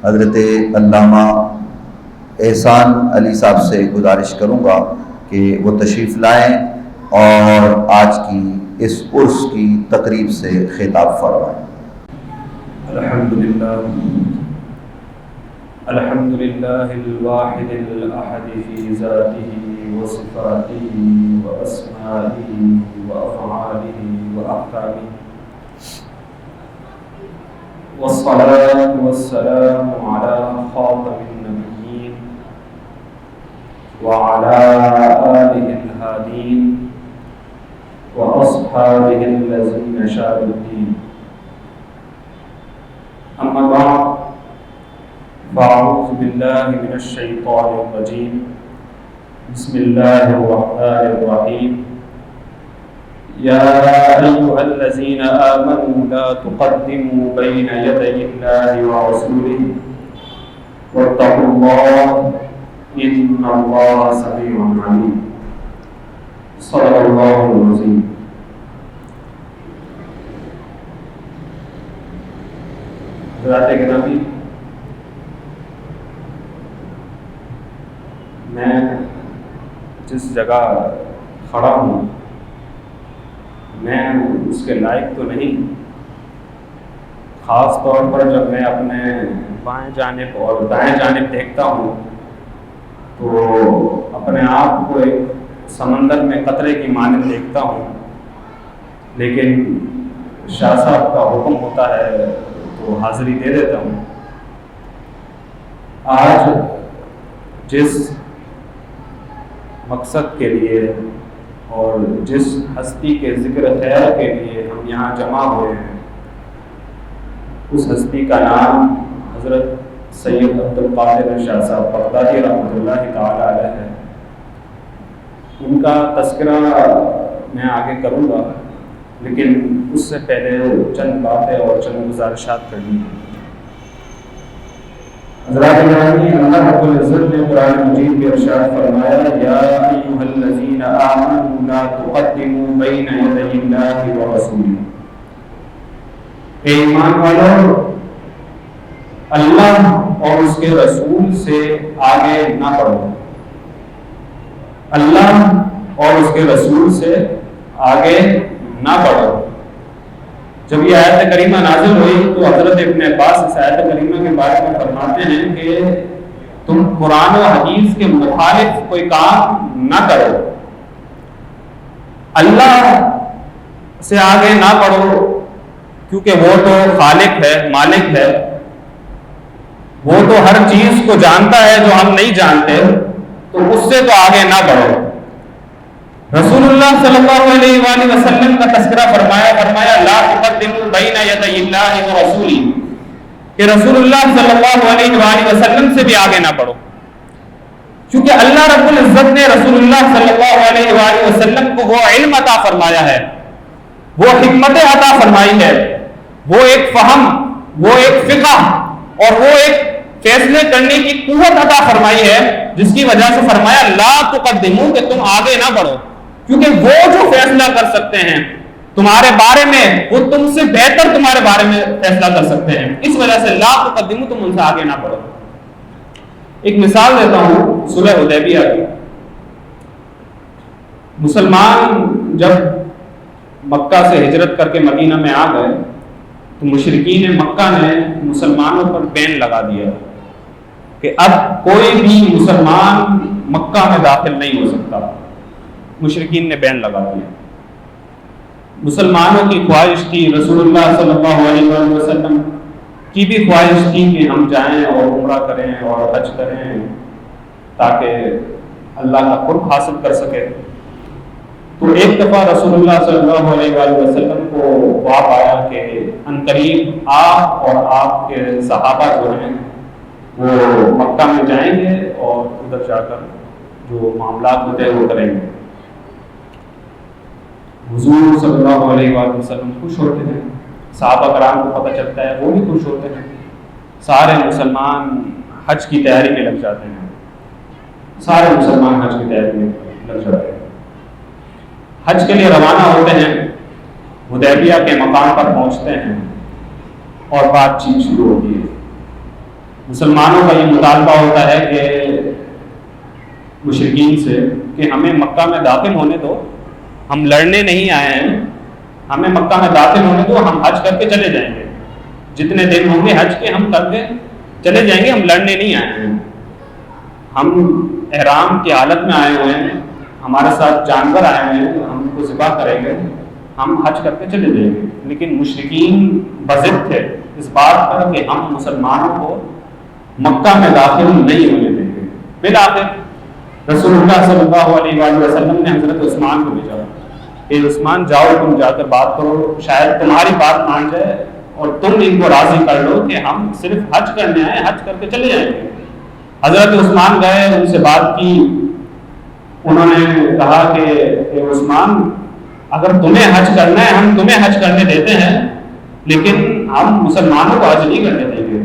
حضرت علامہ احسان علی صاحب سے گزارش کروں گا کہ وہ تشریف لائیں اور آج کی اس عرس کی تقریب سے خطاب فرمائیں۔ الحمدللہ الواحد الاحد فی ذاتہ وصفاتہ واسمائہ وافعالہ واحکامہ، والصلاة والسلام علی خاتم النبیین وعلى آلہ الہادین واصحابہ الذین شادوا الدین، اما بعد فاعوذ باللہ من الشیطان الرجیم، بسم اللہ الرحمن الرحیم، یا ایہا الذین آمنوا لا تقدموا بین یدی اللہ ورسولہ واتقوا اللہ ان اللہ سمیع علیم، صدق اللہ العظیم۔ حضرات گرامی، میں جس جگہ کھڑا ہوں میں اس کے لائق تو نہیں، خاص طور پر جب میں اپنے بائیں جانب اور دائیں جانب دیکھتا ہوں تو اپنے آپ کو ایک سمندر میں قطرے کی مانند دیکھتا ہوں، لیکن شاہ صاحب کا حکم ہوتا ہے تو حاضری دے دیتا ہوں۔ آج جس مقصد کے لیے اور جس ہستی کے ذکر خیر کے لیے ہم یہاں جمع ہوئے ہیں، اس ہستی کا نام حضرت سید عبد القادر شاہ صاحب بغدادی رحمۃ اللہ تعالی علیہ ہے۔ ان کا تذکرہ میں آگے کروں گا، لیکن اس سے پہلے چند باتیں اور چند گزارشات کرنی ہیں۔ حضرات گرامی، اللہ رب العزت نے قرآن مجید میں ارشاد فرمایا، یا ایھا الذین آمنوا لا تقدموا بین یدی اللہ ورسولہ، اے ایمان والو، اللہ اور اس کے رسول سے آگے نہ بڑھو، اللہ اور اس کے رسول سے آگے نہ بڑھو۔ جب یہ آیت کریمہ نازل ہوئی تو حضرت ابن عباس اس آیت کریمہ کے بارے میں فرماتے ہیں کہ تم قرآن و حدیث کے مخالف کوئی کام نہ کرو، اللہ سے آگے نہ بڑھو، کیونکہ وہ تو خالق ہے، مالک ہے، وہ تو ہر چیز کو جانتا ہے جو ہم نہیں جانتے، تو اس سے تو آگے نہ بڑھو۔ رسول اللہ صلی اللہ علیہ وآلہ وسلم کا تذکرہ فرمایا لا تقدموا بین یدی اللہ ورسولہ، کہ رسول اللہ صلی اللہ علیہ وآلہ وسلم سے بھی آگے نہ بڑھو، کیونکہ اللہ رب العزت نے رسول اللہ صلی اللہ علیہ وآلہ وسلم کو وہ علم عطا فرمایا ہے، وہ حکمت عطا فرمائی ہے، وہ ایک فہم، وہ ایک فقہ اور وہ ایک فیصلے کرنے کی قوت عطا فرمائی ہے، جس کی وجہ سے فرمایا لا تقدموا، کہ تم آگے نہ بڑھو، کیونکہ وہ جو فیصلہ کر سکتے ہیں تمہارے بارے میں، وہ تم سے بہتر تمہارے بارے میں فیصلہ کر سکتے ہیں، اس وجہ سے لا تقدموا، تم ان سے آگے نہ بڑھو۔ ایک مثال دیتا ہوں صلح حدیبیہ کی۔ مسلمان جب مکہ سے ہجرت کر کے مدینہ میں آ گئے تو مشرکین مکہ نے مسلمانوں پر بین لگا دیا کہ اب کوئی بھی مسلمان مکہ میں داخل نہیں ہو سکتا، مشرکین نے بین لگا دیا۔ مسلمانوں کی خواہش تھی، رسول اللہ صلی اللہ علیہ وسلم کی بھی خواہش تھی کہ ہم جائیں اور عمرہ کریں اور حج کریں تاکہ اللہ کا قرب حاصل کر سکے۔ تو ایک دفعہ رسول اللہ صلی اللہ علیہ وآلہ وسلم کو خواب آیا کہ عنقریب آپ اور آپ کے صحابہ جو ہیں وہ مکہ میں جائیں گے اور ادھر جا کر جو معاملات ہوتے ہیں وہ کریں گے۔ حضور صلی اللہ علیہ وآلہ وسلم خوش ہوتے ہیں، صحابہ کرام کو پتہ چلتا ہے، وہ بھی خوش ہوتے ہیں، سارے مسلمان حج کی تیاری میں لگ جاتے ہیں، سارے مسلمان حج کی تیاری میں لگ جاتے ہیں، حج کے لیے روانہ ہوتے ہیں، حدیبیہ کے مقام پر پہنچتے ہیں اور بات چیت شروع ہوتی ہے۔ مسلمانوں کا یہ مطالبہ ہوتا ہے کہ مشرکین سے کہ ہمیں مکہ میں داخل ہونے دو، ہم لڑنے نہیں آئے ہیں، ہمیں مکہ میں داخل ہونے دو، ہم حج کر کے چلے جائیں گے، جتنے دن ہوں گے حج کے ہم کر کے چلے جائیں گے، ہم لڑنے نہیں آئے ہیں، ہم احرام کی حالت میں آئے ہوئے ہیں، ہمارے ساتھ جانور آئے ہوئے ہیں، ہم کو ذبح کریں گے، ہم حج کر کے چلے جائیں گے۔ لیکن مشرکین بضد تھے اس بات پر کہ ہم مسلمانوں کو مکہ میں داخل نہیں ہونے دیں گے۔ بالآخر رسول اللہ صلی اللہ علیہ وآلہ وسلم نے حضرت عثمان کو بھیجا کہ عثمان جاؤ، تم جا کر بات کرو، شاید تمہاری بات مان جائے اور تم ان کو راضی کر لو کہ ہم صرف حج کرنے آئے، حج کر کے چلے جائیں گے۔ حضرت عثمان گئے، ان سے بات کی، انہوں نے کہا کہ عثمان اگر تمہیں حج کرنا ہے ہم تمہیں حج کرنے دیتے ہیں، لیکن ہم مسلمانوں کو حج نہیں کرنے دیں گے،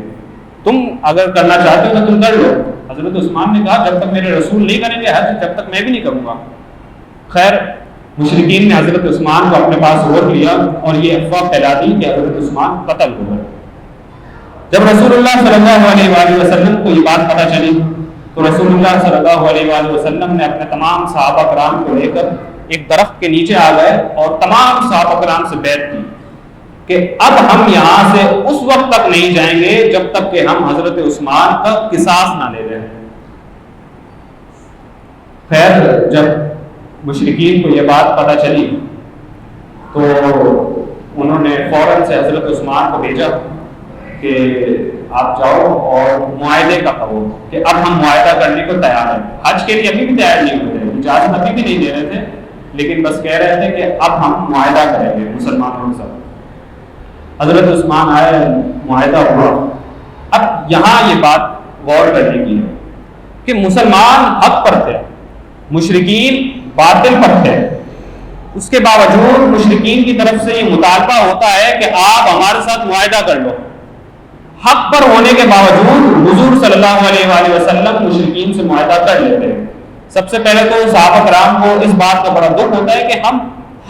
تم اگر کرنا چاہتے ہو تو تم کر لو۔ حضرت عثمان نے کہا جب تک میرے رسول نہیں کریں گے حج جب تک میں بھی نہیں کروں گا۔ خیر مشرکین نے حضرت عثمان کو اپنے پاس روک لیا اور یہ افواہ پھیلا دی کہ حضرت عثمان قتل ہو گئے۔ جب رسول اللہ صلی اللہ علیہ وآلہ وسلم کو یہ بات پتہ چلی تو رسول اللہ صلی اللہ علیہ وآلہ وسلم نے اپنے تمام صحابہ کرام کو لے کر ایک درخت کے نیچے آ گئے اور تمام صحابہ کرام سے بیعت کی کہ اب ہم یہاں سے اس وقت تک نہیں جائیں گے جب تک کہ ہم حضرت عثمان کا قصاص نہ لے لیں۔ خیر جب مشرکین کو یہ بات پتہ چلی تو انہوں نے فوراً سے حضرت عثمان کو بھیجا کہ آپ جاؤ اور معاہدے کا کہو کہ اب ہم معاہدہ کرنے کو تیار ہیں۔ حج کے لیے ابھی بھی تیار نہیں ہوتے، اجازت ابھی بھی نہیں دے رہے تھے، لیکن بس کہہ رہے تھے کہ اب ہم معاہدہ کریں گے مسلمانوں کے ساتھ۔ حضرت عثمان آئے، معاہدہ ہوا۔ اب یہاں یہ بات غور کرنے کی ہے کہ مسلمان حق پر تھے، مشرکین باطل پر تھے، اس کے باوجود مشرکین کی طرف سے یہ مطالبہ ہوتا ہے کہ آپ ہمارے ساتھ معاہدہ کر لو۔ حق پر ہونے کے باوجود حضور صلی اللہ علیہ وآلہ وسلم مشرکین سے معاہدہ کر لیتے ہیں۔ سب سے پہلے تو صحابہ کرام کو اس بات کا بڑا دکھ ہوتا ہے کہ ہم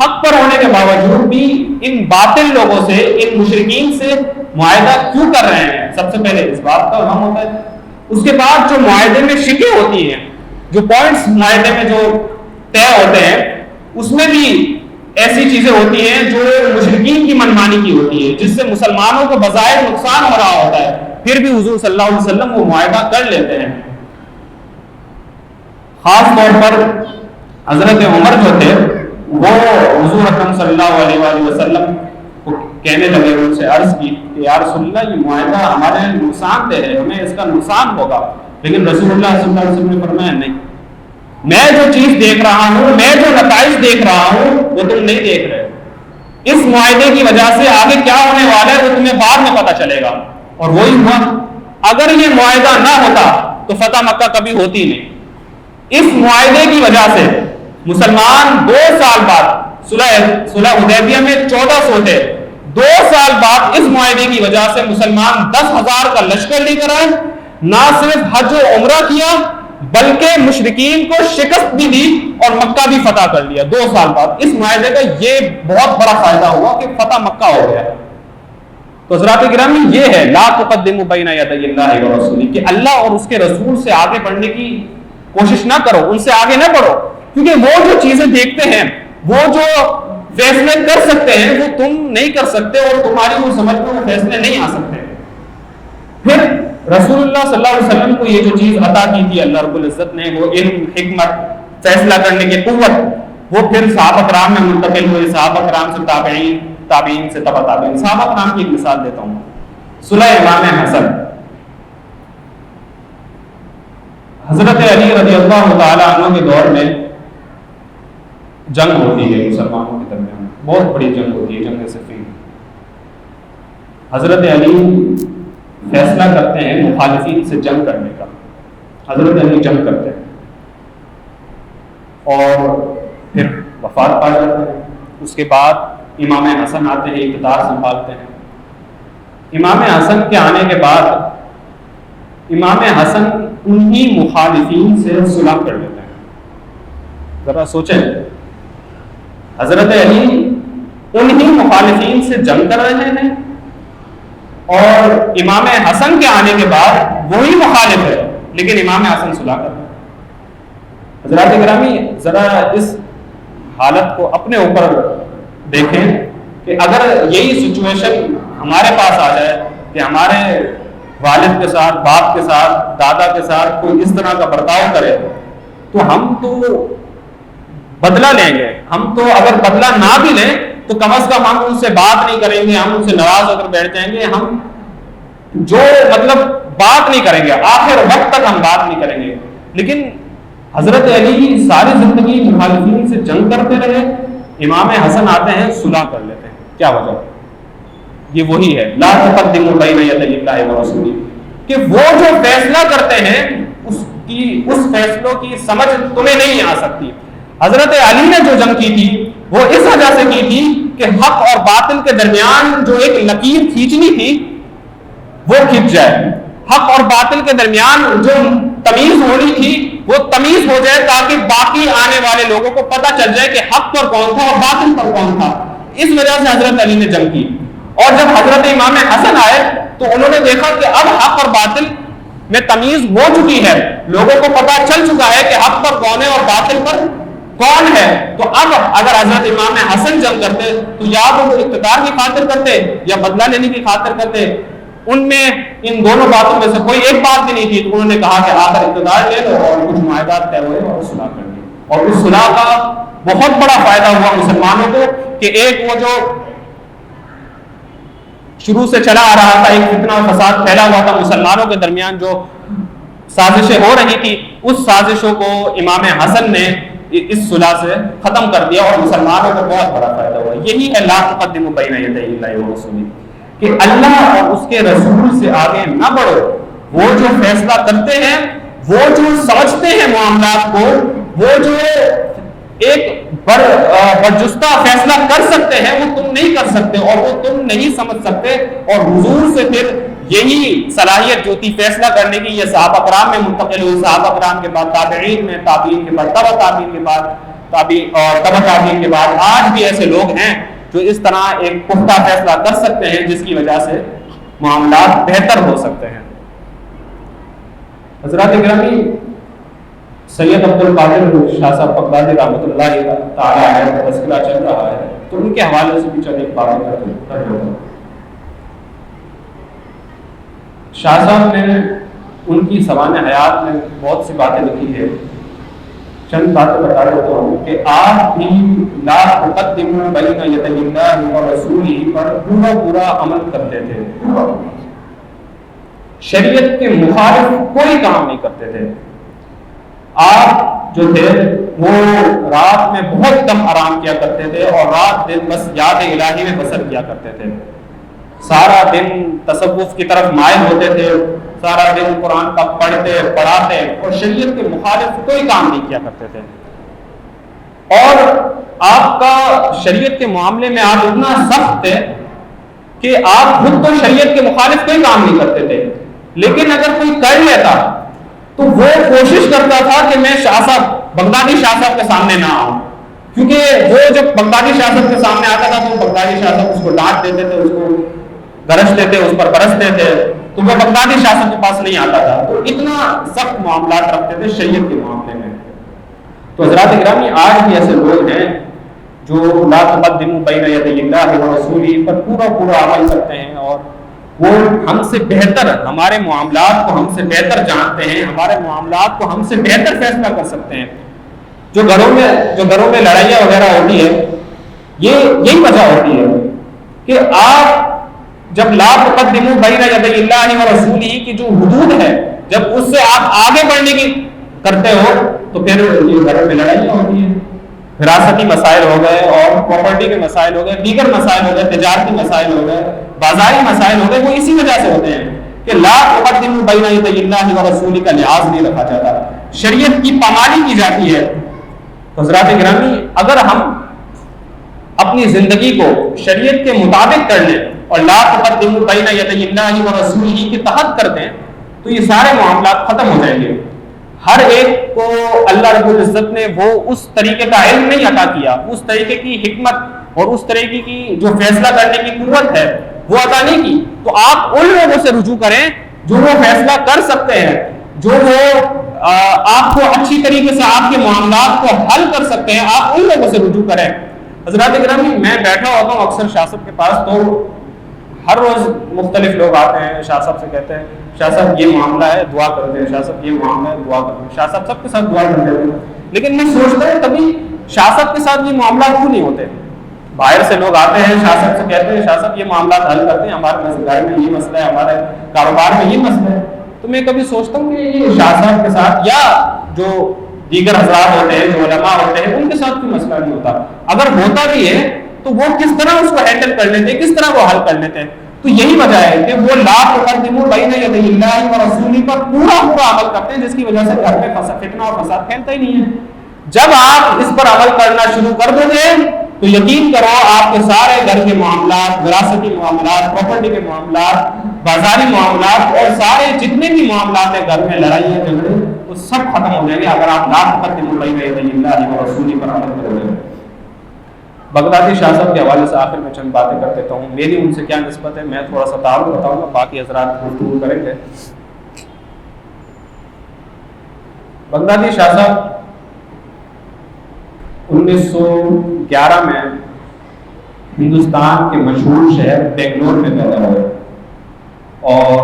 حق پر ہونے کے باوجود بھی ان باطل لوگوں سے، ان مشرکین سے معاہدہ کیوں کر رہے ہیں۔ سب سے پہلے اس بات کا غم ہوتا ہے۔ اس کے بعد جو معاہدے میں شکیں ہوتی ہیں، جو پوائنٹس معاہدے میں جو طے ہوتے ہیں، اس میں بھی ایسی چیزیں ہوتی ہیں جو مشرکین کی منمانی کی ہوتی ہے، جس سے مسلمانوں کو بظاہر نقصان ہو رہا ہوتا ہے، پھر بھی حضور صلی اللہ علیہ وسلم وہ معاہدہ کر لیتے ہیں۔ خاص طور پر حضرت عمر جو تھے وہ حضور اکرم صلی اللہ علیہ وآلہ وسلم کو کہنے لگے، ان سے عرض کی کہ یا رسول اللہ یہ معاہدہ ہمارے نقصان دہ ہے، ہمیں اس کا نقصان ہوگا۔ لیکن رسول اللہ صلی اللہ علیہ وسلم نے فرمایا نہیں، میں جو چیز دیکھ رہا ہوں، میں جو نتائج دیکھ رہا ہوں وہ تم نہیں دیکھ رہے۔ اس معاہدے کی وجہ سے آگے کیا ہونے والا ہے وہ تمہیں بعد میں پتہ چلے گا۔ اور وہی ہوا، اگر یہ معاہدہ نہ ہوتا تو فتح مکہ کبھی ہوتی نہیں۔ اس معاہدے کی وجہ سے مسلمان 2 سال بعد صلح حدیبیہ میں 1400 تھے، 2 سال بعد اس معاہدے کی وجہ سے مسلمان 10,000 کا لشکر لے کر آئے، نہ صرف حج و عمرہ کیا بلکہ مشرکین کو شکست بھی دی اور مکہ بھی فتح کر لیا 2 سال بعد۔ اس معاہدے کا یہ بہت بڑا فائدہ ہوا کہ فتح مکہ ہو گیا۔ تو حضرات گرامی یہ ہے لا تقدموا بین یدی اللہ ورسولہ، کہ اللہ اور اس کے رسول سے آگے بڑھنے کی کوشش نہ کرو، ان سے آگے نہ بڑھو، کیونکہ وہ جو چیزیں دیکھتے ہیں، وہ جو فیصلے کر سکتے ہیں وہ تم نہیں کر سکتے، اور تمہاری وہ سمجھ میں وہ فیصلے نہیں آ سکتے۔ پھر رسول اللہ صلی اللہ علیہ وسلم کو یہ جو چیز عطا کی تھی اللہ رب العزت نے، وہ علم، حکمت، فیصلہ کرنے کی قوت، وہ پھر صحابہ کرام میں منتقل ہوئی، صحابہ کرام سے تابعین، تابعین سے تبع تابعین۔ صحابہ کرام کی ایک مثال دیتا ہوں، صلح امام حسن، حضرت علی رضی اللہ تعالی عنہ کے دور میں جنگ ہوتی ہے مسلمانوں کے درمیان، بہت بڑی جنگ ہوتی ہے، جنگ صفین۔ حضرت علی فیصلہ کرتے ہیں مخالفین سے جنگ کرنے کا، حضرت علی جنگ کرتے ہیں اور پھر وفات پا جاتے ہیں۔ اس کے بعد امام حسن آتے ہیں، اقتدار سنبھالتے ہیں۔ امام حسن کے آنے کے بعد امام حسن انہی مخالفین سے صلح کر لیتے ہیں۔ ذرا سوچیں، حضرت علی انہی مخالفین سے جنگ کر رہے ہیں، اور امام حسن کے آنے کے بعد وہی مخالف ہے، لیکن امام حسن صلح کرتے ہیں۔ حضرات گرامی، ذرا اس حالت کو اپنے اوپر دیکھیں کہ اگر یہی سچویشن ہمارے پاس آ جائے کہ ہمارے والد کے ساتھ، باپ کے ساتھ، دادا کے ساتھ کوئی اس طرح کا برتاؤ کرے تو ہم تو بدلہ لیں گے۔ ہم تو اگر بدلہ نہ بھی لیں تو کم از کم ہم ان سے بات نہیں کریں گے، ہم ان سے ناراض ہو کر بیٹھ جائیں گے، ہم جو بات نہیں کریں گے، آخر وقت تک ہم بات نہیں کریں گے۔ لیکن حضرت علی ساری زندگی مخالفین سے جنگ کرتے رہے، امام حسن آتے ہیں صلح کر لیتے ہیں۔ کیا وجہ؟ یہ وہی ہے لا تقدموا بین یدی اللہ ورسولہ، کہ وہ جو فیصلہ کرتے ہیں اس فیصلوں کی سمجھ تمہیں نہیں آ سکتی۔ حضرت علی نے جو جنگ کی تھی وہ اس وجہ سے کی تھی کہ حق اور باطل کے درمیان جو ایک لکیر کھینچنی تھی وہ کھنچ جائے، حق اور باطل کے درمیان جو تمیز ہونی تھی وہ تمیز ہو جائے، تاکہ باقی آنے والے لوگوں کو پتہ چل جائے کہ حق پر کون تھا اور باطل پر کون تھا۔ اس وجہ سے حضرت علی نے جنگ کی۔ اور جب حضرت امام حسن آئے تو انہوں نے دیکھا کہ اب حق اور باطل میں تمیز ہو چکی ہے، لوگوں کو پتہ چل چکا ہے کہ حق پر کون ہے اور باطل پر کون ہے۔ تو اب اگر حضرت امام حسن جنگ کرتے تو یا وہ اقتدار کی خاطر کرتے یا بدلہ لینے کی خاطر کرتے، ان میں ان دونوں باتوں میں سے کوئی ایک بات بھی نہیں تھی۔ تو انہوں نے کہا کہ آخر اقتدار لے لو، اور کچھ معاہدات طے ہوئے اور صلح کر لی۔ اور اس صلح کا بہت بڑا فائدہ ہوا مسلمانوں کو کہ ایک وہ جو شروع سے چلا آ رہا تھا، ایک فتنہ و فساد پھیلا ہوا تھا مسلمانوں کے درمیان، جو سازشیں ہو رہی تھی، اس سازشوں کو امام حسن نے اس صلح سے ختم کر دیا اور مسلمانوں کو بہت بڑا فائدہ ہوا۔ یہی ہے لا تقدموا بین یدی اللہ ورسولہ، کہ اللہ اور اس کے رسول سے آگے نہ بڑھو۔ وہ جو فیصلہ کرتے ہیں، وہ جو سمجھتے ہیں معاملات کو، وہ جو ایک برجستہ فیصلہ کر سکتے ہیں، وہ تم نہیں کر سکتے اور وہ تم نہیں سمجھ سکتے۔ اور حضور سے پھر یہی صلاحیت جو تھی فیصلہ کرنے کی، یہ صحابہ کرام میں منتقل ہوئی، صحابہ کرام کے بعد تابعین میں، تابعین کے بعد تبع تابعین کے بعد تبع تابعین کے بعد آج بھی ایسے لوگ ہیں جو اس طرح ایک پختہ فیصلہ کر سکتے ہیں جس کی وجہ سے معاملات بہتر ہو سکتے ہیں۔ حضرات گرامی، سید عبد القادر شاہ صاحب بغدادی رحمۃ اللہ تعالی علیہ کا تذکرہ چل رہا ہے، تو ان کے حوالے سے بھی چند ایک باتیں کر لیتا ہوں۔ شاہ صاحب نے ان کی سوانح حیات میں بہت سی باتیں لکھی ہے، چند باتیں بتا دیتا ہوں کہ آپ بھی لا تقدموا بین یدی اللہ ورسولہ پر پورا عمل کرتے تھے، شریعت کے مخالف کوئی کام نہیں کرتے تھے۔ آپ جو تھے وہ رات میں بہت کم آرام کیا کرتے تھے اور رات دن بس یاد الہی میں بسر کیا کرتے تھے، سارا دن تصوف کی طرف مائل ہوتے تھے، سارا دن قرآن کا پڑھتے پڑھاتے اور شریعت کے مخالف کوئی کام نہیں کیا کرتے تھے۔ اور آپ کا شریعت کے معاملے میں آپ اتنا سخت تھے کہ آپ خود تو شریعت کے مخالف کوئی کام نہیں کرتے تھے، لیکن اگر کوئی کر لیتا تو وہ کوشش کرتا تھا کہ میں شاہ صاحب بغدادی شاہ صاحب کے سامنے نہ آؤں، کیونکہ وہ جب بغدادی شاہ صاحب کے سامنے آتا تھا تو بغدادی شاہ صاحب اس کو ڈانٹ دیتے تھے، اس کو گرجتے تھے، اس پر برستے تھے، تو وہ بغدادی شاہ صاحب کے پاس نہیں آتا تھا۔ تو اتنا سخت معاملات رکھتے تھے شریعت کے معاملے میں۔ تو حضرات گرامی، آج بھی ایسے لوگ ہیں جو لا تقدموا بین یدی اللہ ورسولہ پر پورا عمل کرتے ہیں، اور وہ ہم سے بہتر، ہمارے معاملات کو ہم سے بہتر جانتے ہیں، ہمارے معاملات کو ہم سے بہتر فیصلہ کر سکتے ہیں۔ جو گھروں میں لڑائیاں وغیرہ ہوتی ہے، یہی وجہ ہوتی ہے کہ آپ جب لا تقدموا بین یدی اللہ ورسولہ کی جو حدود ہے، جب اس سے آپ آگے بڑھنے کی کرتے ہو تو پھر یہ گھروں میں لڑائیاں ہوتی ہیں، وراثتی مسائل ہو گئے اور پراپرٹی کے مسائل ہو گئے، دیگر مسائل ہو گئے، تجارتی مسائل ہو گئے، بازاری مسائل ہو گئے، وہ اسی وجہ سے ہوتے ہیں کہ لا تقدموا بین یدی اللہ ورسولہ کا لحاظ نہیں رکھا جاتا، شریعت کی پامالی کی جاتی ہے۔ حضرات گرامی، اگر ہم اپنی زندگی کو شریعت کے مطابق کر لیں اور لا تقدموا بین یدی اللہ ورسولہ کے تحت کر دیں تو یہ سارے معاملات ختم ہو جائیں گے۔ ہر ایک کو اللہ رب العزت نے وہ اس طریقے کا علم نہیں عطا کیا، اس طریقے کی حکمت اور اس طریقے کی جو فیصلہ کرنے کی قوت ہے وہ عطا نہیں کی، تو آپ ان لوگوں سے رجوع کریں جو وہ فیصلہ کر سکتے ہیں، جو وہ آپ کو اچھی طریقے سے آپ کے معاملات کو حل کر سکتے ہیں، آپ ان لوگوں سے رجوع کریں۔ حضرات گرامی، میں بیٹھا ہوتا ہوں اکثر شاہ صاحب کے پاس، تو ہر روز مختلف لوگ آتے ہیں، شاہ صاحب سے کہتے ہیں شاہ صاحب یہ معاملہ ہے دعا کر دیں، شاہ صاحب یہ معاملہ ہے دعا کر دیں، شاہ صاحب سب کے ساتھ دعا کر دیتے ہیں، لیکن میں سوچتا ہوں کبھی شاہ صاحب کے ساتھ یہ معاملات کیوں نہیں ہوتے؟ باہر سے لوگ آتے ہیں، شاہ صاحب سے کہتے ہیں شاہ صاحب یہ معاملات حل کرتے ہیں، ہمارے گھر میں یہ مسئلہ ہے، ہمارے کاروبار میں یہ مسئلہ ہے، تو میں کبھی سوچتا ہوں کہ یہ شاہ صاحب کے ساتھ یا جو دیگر حضرات ہوتے ہیں، جو علماء ہوتے ہیں، ان کے ساتھ کوئی مسئلہ نہیں ہوتا۔ اگر ہوتا بھی ہے تو وہ کس طرح اس کو ہینڈل کر لیتے ہیں، کس طرح وہ حل کر لیتے ہیں؟ تو یہی وجہ ہے کہ وہ لا تقدموا بین یدی اللہ ورسولہ پر پورا عمل کرتے ہیں، جس کی وجہ سے گھر میں فتنہ اور فساد پھیلتا ہی نہیں ہے۔ جب آپ اس پر عمل کرنا شروع کر دیں گے تو یقین کرو آپ کے سارے گھر کے معاملات، وراثتی معاملات، پراپرٹی کے معاملات، بازاری معاملات اور سارے جتنے بھی معاملات ہیں گھر میں، لڑائیاں جھگڑے، وہ سب ختم ہو جائیں گے اگر آپ لا تقدموا بین یدی اللہ ورسولہ پر عمل کریں گے۔ بغدادی شاہ صاحب کے حوالے سے آخر میں چند باتیں کر دیتا ہوں، میری ان سے کیا نسبت ہے، میں تھوڑا سا تعارف بتاؤں گا، باقی حضرات گفتگو کریں گے۔ بغدادی شاہ صاحب 1911 میں ہندوستان کے مشہور شہر بنگلور میں پیدا ہوئے، اور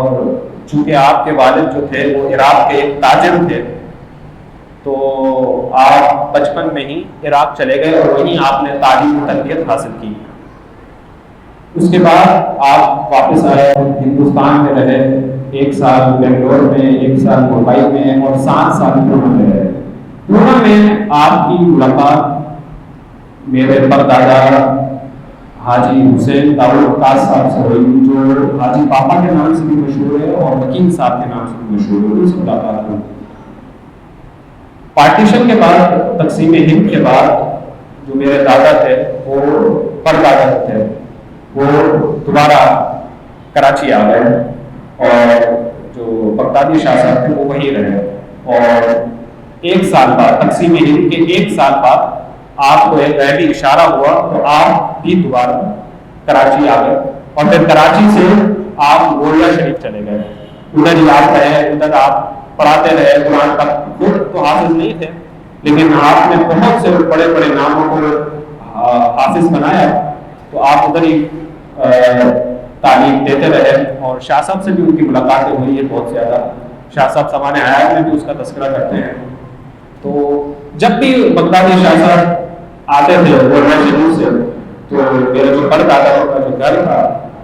چونکہ آپ کے والد جو تھے وہ عراق کے ایک تاجر تھے، تو آپ بچپن میں ہی عراق چلے گئے اور وہیں آپ نے تعلیم و تربیت حاصل کی۔ اس کے بعد آپ واپس آئے، ہندوستان میں رہے، 1 سال بنگلور میں، 1 سال ممبئی میں، اور 7 سال پونا میں رہے۔ پونا میں آپ کی ملاقات میرے پردادا حاجی حسین داؤد عکاس صاحب سے ہوئی، جو حاجی پاپا کے نام سے بھی مشہور ہے اور وکیل صاحب کے نام سے بھی مشہور ہے، ان سے ملاقات ہوئی۔ پارٹیشن کے بعد، تقسیم ہند کے بعد، جو میرے دادا تھے وہ پردادا تھے، وہ دوبارہ کراچی آ گئے، اور جو بغدادی شاہ صاحب تھے وہ وہیں رہے، اور 1 سال بعد، تقسیم ہند کے 1 سال بعد آپ کو ایک غیبی اشارہ ہوا تو آپ بھی دوبارہ کراچی آ گئے، اور پھر کراچی سے آپ گولیا شریف چلے گئے، ادھر ہی آپ رہے، ادھر آپ پڑھاتے رہے، قرآن کا خود تو حافظ نہیں تھے لیکن آپ نے بہت سے بڑے بڑے ناموں کو حافظ بنایا، تو آپ ادھر ہی تعلیم دیتے رہے، اور شاہ صاحب سے بھی ان کی ملاقاتیں ہوئی ہیں بہت زیادہ، شاہ صاحب سوانح حیات میں بھی اس کا تذکرہ کرتے ہیں۔ تو جب بھی بغدادی شاہ صاحب آتے تھے گولیا شریف سے، تو میرے جو پردادا کا جو گھر تھا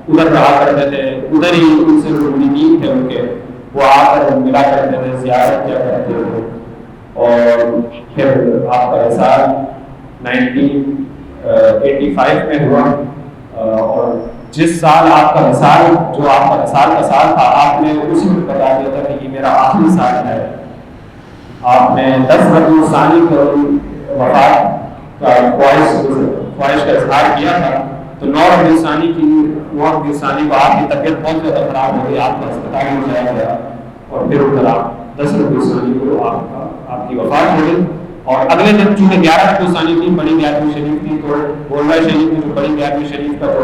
ادھر رہا کرتے تھے، ادھر ہی ان سے جو مرید تھے ان کے وہ آ کر ملا کرتے تھے، زیارت کیا کرتے تھے، اور پھر آپ کا احسان 1985 میں ہوا، اور جس سال آپ کا وصال، جو آپ کا وصال کا سال تھا، آپ نے اسی میں بتا دیا تھا کہ یہ میرا آخری سال ہے۔ آپ نے 10 ربیع الثانی کو وفات کا خواہش کا اظہار کیا تھا، تو 9 ربیع الثانی کو آپ کی طبیعت بہت زیادہ خراب ہو گئی، آپ کو ہسپتال میں جایا گیا، اور پھر ادھر آپ 10 ربیع الثانی کو آپ کی وفات ہو گئی، اور اگلے دن چونکہ 11 ربیع الثانی تھی، بڑی 11ویں شریف تھی، تو گولیا شریف میں جو بڑی 11ویں شریف کا جو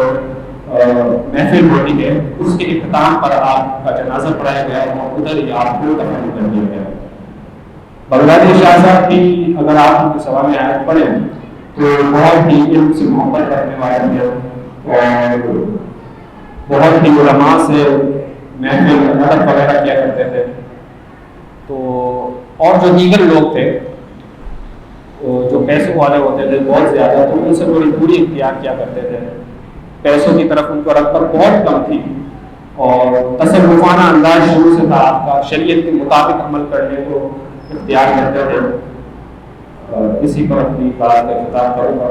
محفل ہوتی ہے اس کے اختتام پر آپ کا جنازہ پڑھایا گیا، اور ادھر ہی آپ کو دفن کر دیا گیا۔ بغدادی شاہ صاحب کی اگر آپ ان کے سوانح حیات پڑھیں تو بہت ہی علم سے محبت رکھنے والے تھے، اور بہت ہی علماء سے محفل ادب وغیرہ کیا کرتے تھے، تو اور جو دیگر لوگ تھے جو پیسوں والے ہوتے تھے بہت زیادہ، تو ان سے تھوڑی دوری اختیار کیا کرتے تھے، پیسوں کی طرف ان کو رغبت بہت کم تھی، اور تصوفانہ انداز شروع سے تھا آپ کا، شریعت کے مطابق عمل کرنے کو اختیار کرتے تھے۔ اسی پر اپنی بات کا اختتام کروں گا۔